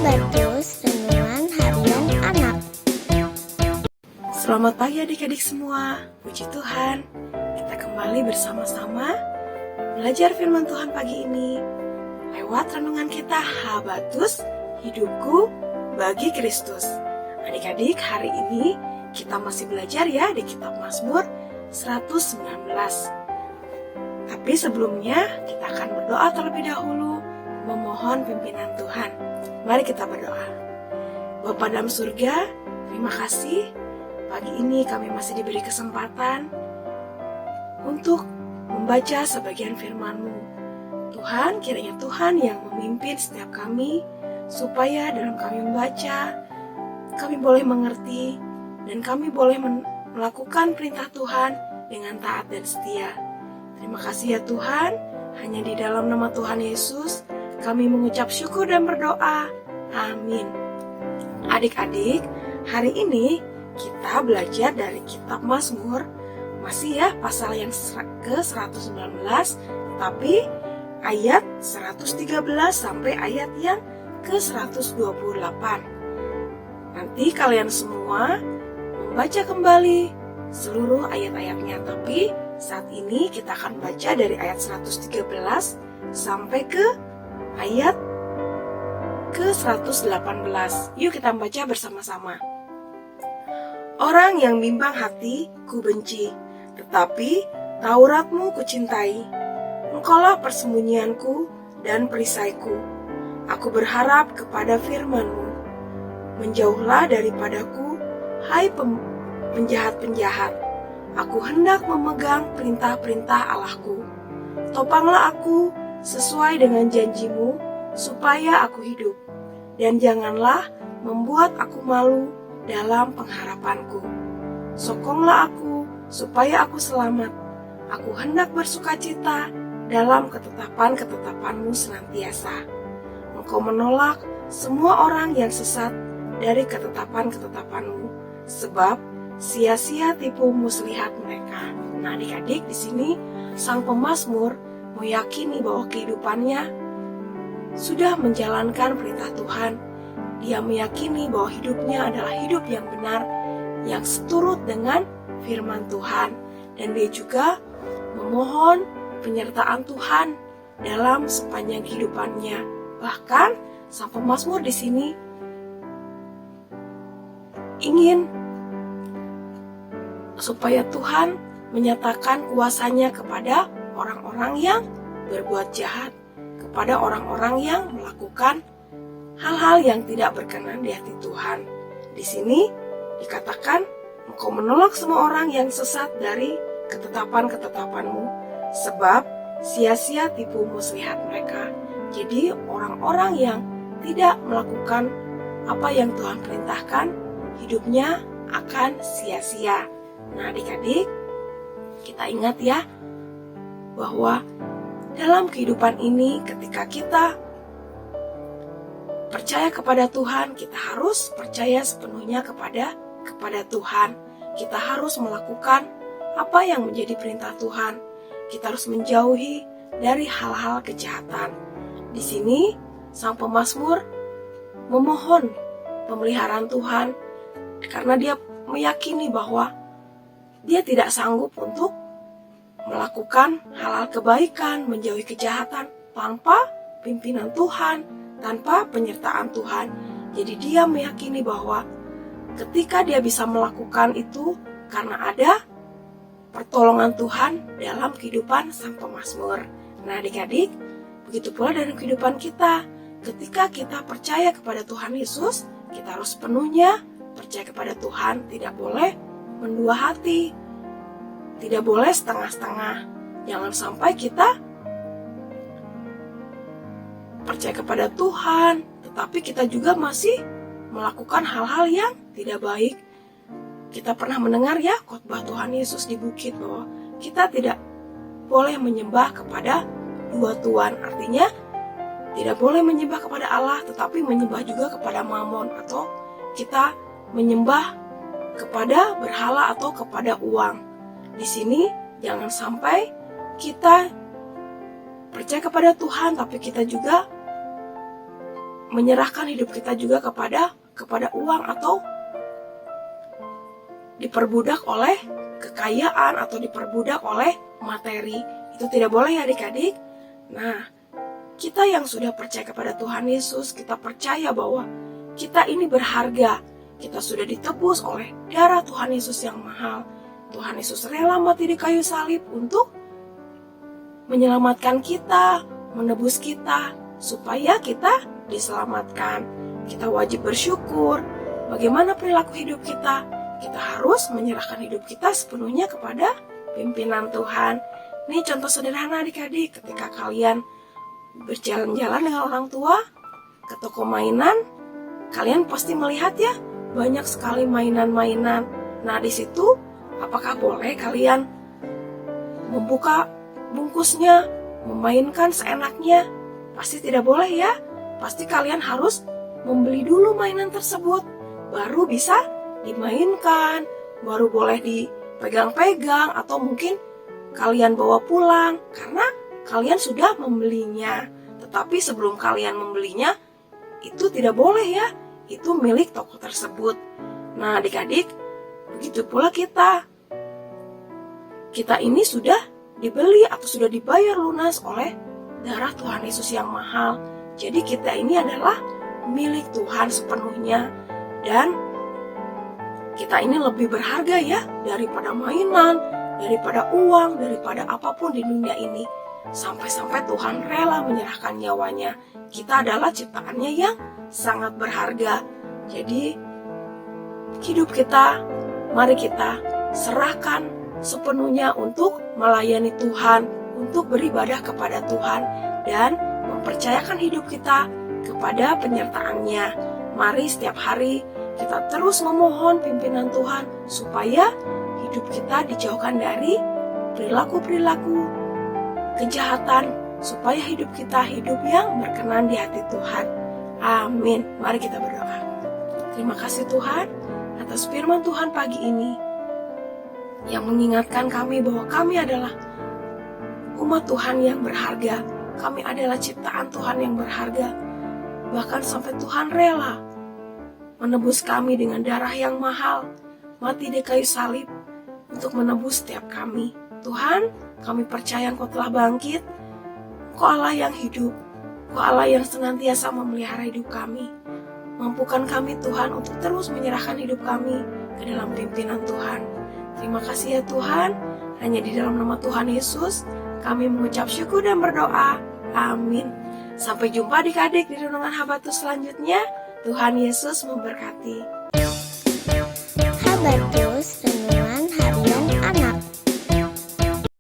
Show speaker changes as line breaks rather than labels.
Habatus Renungan Harian Anak.
Selamat pagi adik-adik semua. Puji Tuhan, kita kembali bersama-sama belajar firman Tuhan pagi ini lewat renungan kita Habatus, Hidupku bagi Kristus. Adik-adik, hari ini kita masih belajar ya di kitab Mazmur 119. Tapi sebelumnya kita akan berdoa terlebih dahulu, memohon pimpinan Tuhan. Mari kita berdoa. Bapa dalam surga, terima kasih pagi ini kami masih diberi kesempatan untuk membaca sebagian firman-Mu. Tuhan, kiranya Tuhan yang memimpin setiap kami, supaya dalam kami membaca, kami boleh mengerti, dan kami boleh melakukan perintah Tuhan dengan taat dan setia. Terima kasih ya Tuhan, hanya di dalam nama Tuhan Yesus, kami mengucap syukur dan berdoa. Amin. Adik-adik, hari ini kita belajar dari kitab Mazmur, masih ya pasal yang ke-119, tapi ayat 113 sampai ayat yang ke-128. Nanti kalian semua membaca kembali seluruh ayat-ayatnya, tapi saat ini kita akan baca dari ayat 113 sampai ke ayat ke-118. Yuk kita baca bersama-sama. Orang yang bimbang hati ku benci, tetapi Taurat-Mu ku cintai. Engkaulah persembunyianku dan perisaiku. Aku berharap kepada firman-Mu. Menjauhlah daripadaku, hai penjahat-penjahat. Aku hendak memegang perintah-perintah Allahku. Topanglah aku sesuai dengan janji-Mu, supaya aku hidup. Dan janganlah membuat aku malu dalam pengharapanku. Sokonglah aku, supaya aku selamat. Aku hendak bersukacita dalam ketetapan-ketetapan-Mu senantiasa. Engkau menolak semua orang yang sesat dari ketetapan-ketetapan-Mu, sebab sia-sia tipu muslihat mereka. Nah, adik-adik, di sini sang pemazmur meyakini bahwa kehidupannya sudah menjalankan perintah Tuhan. Dia meyakini bahwa hidupnya adalah hidup yang benar, yang seturut dengan firman Tuhan. Dan dia juga memohon penyertaan Tuhan dalam sepanjang kehidupannya. Bahkan sang pemazmur di sini ingin supaya Tuhan menyatakan kuasanya kepada orang-orang yang berbuat jahat, kepada orang-orang yang melakukan hal-hal yang tidak berkenan di hati Tuhan. Di sini dikatakan, Engkau menolak semua orang yang sesat dari ketetapan-ketetapan-Mu, sebab sia-sia tipu muslihat mereka. Jadi orang-orang yang tidak melakukan apa yang Tuhan perintahkan, hidupnya akan sia-sia. Nah, adik-adik, kita ingat ya, bahwa dalam kehidupan ini ketika kita percaya kepada Tuhan, kita harus percaya sepenuhnya kepada Tuhan. Kita harus melakukan apa yang menjadi perintah Tuhan. Kita harus menjauhi dari hal-hal kejahatan. Di sini sang pemazmur memohon pemeliharaan Tuhan karena dia meyakini bahwa dia tidak sanggup untuk melakukan hal-hal kebaikan, menjauhi kejahatan tanpa pimpinan Tuhan, tanpa penyertaan Tuhan. Jadi dia meyakini bahwa ketika dia bisa melakukan itu karena ada pertolongan Tuhan dalam kehidupan sang pemazmur. Nah, adik-adik, begitu pula dalam kehidupan kita. Ketika kita percaya kepada Tuhan Yesus, kita harus sepenuhnya percaya kepada Tuhan, tidak boleh mendua hati, tidak boleh setengah-setengah. Jangan sampai kita percaya kepada Tuhan, tetapi kita juga masih melakukan hal-hal yang tidak baik. Kita pernah mendengar ya khotbah Tuhan Yesus di bukit bahwa kita tidak boleh menyembah kepada dua tuan. Artinya tidak boleh menyembah kepada Allah, tetapi menyembah juga kepada Mamon, atau kita menyembah kepada berhala atau kepada uang. Di sini jangan sampai kita percaya kepada Tuhan, tapi kita juga menyerahkan hidup kita juga kepada uang atau diperbudak oleh kekayaan atau diperbudak oleh materi. Itu tidak boleh ya adik-adik. Nah, kita yang sudah percaya kepada Tuhan Yesus, kita percaya bahwa kita ini berharga. Kita sudah ditebus oleh darah Tuhan Yesus yang mahal. Tuhan Yesus rela mati di kayu salib untuk menyelamatkan kita, menebus kita, supaya kita diselamatkan. Kita wajib bersyukur. Bagaimana perilaku hidup kita? Kita harus menyerahkan hidup kita sepenuhnya kepada pimpinan Tuhan. Ini contoh sederhana adik-adik, ketika kalian berjalan-jalan dengan orang tua ke toko mainan, kalian pasti melihat ya, banyak sekali mainan-mainan. Nah, di situ apakah boleh kalian membuka bungkusnya, memainkan seenaknya? Pasti tidak boleh ya. Pasti kalian harus membeli dulu mainan tersebut, baru bisa dimainkan, baru boleh dipegang-pegang, atau mungkin kalian bawa pulang karena kalian sudah membelinya. Tetapi sebelum kalian membelinya, itu tidak boleh ya, itu milik toko tersebut. Nah adik-adik, begitu pula kita ini sudah dibeli atau sudah dibayar lunas oleh darah Tuhan Yesus yang mahal. Jadi kita ini adalah milik Tuhan sepenuhnya, dan kita ini lebih berharga ya daripada mainan, daripada uang, daripada apapun di dunia ini. Sampai-sampai Tuhan rela menyerahkan nyawanya. Kita adalah ciptaannya yang sangat berharga. Jadi hidup kita, mari kita serahkan sepenuhnya untuk melayani Tuhan, untuk beribadah kepada Tuhan, dan mempercayakan hidup kita kepada penyertaan-Nya. Mari setiap hari kita terus memohon pimpinan Tuhan supaya hidup kita dijauhkan dari perilaku-perilaku kejahatan, supaya hidup kita hidup yang berkenan di hati Tuhan. Amin. Mari kita berdoa. Terima kasih Tuhan atas firman Tuhan pagi ini yang mengingatkan kami bahwa kami adalah umat Tuhan yang berharga. Kami adalah ciptaan Tuhan yang berharga. Bahkan sampai Tuhan rela menebus kami dengan darah yang mahal, mati di kayu salib untuk menebus setiap kami. Tuhan, kami percaya Engkau telah bangkit. Engkau Allah yang hidup, Engkau Allah yang senantiasa memelihara hidup kami. Mampukan kami Tuhan untuk terus menyerahkan hidup kami ke dalam pimpinan Tuhan. Terima kasih ya Tuhan, hanya di dalam nama Tuhan Yesus kami mengucap syukur dan berdoa. Amin. Sampai jumpa adik-adik di renungan Habatus selanjutnya. Tuhan Yesus memberkati.
Habatus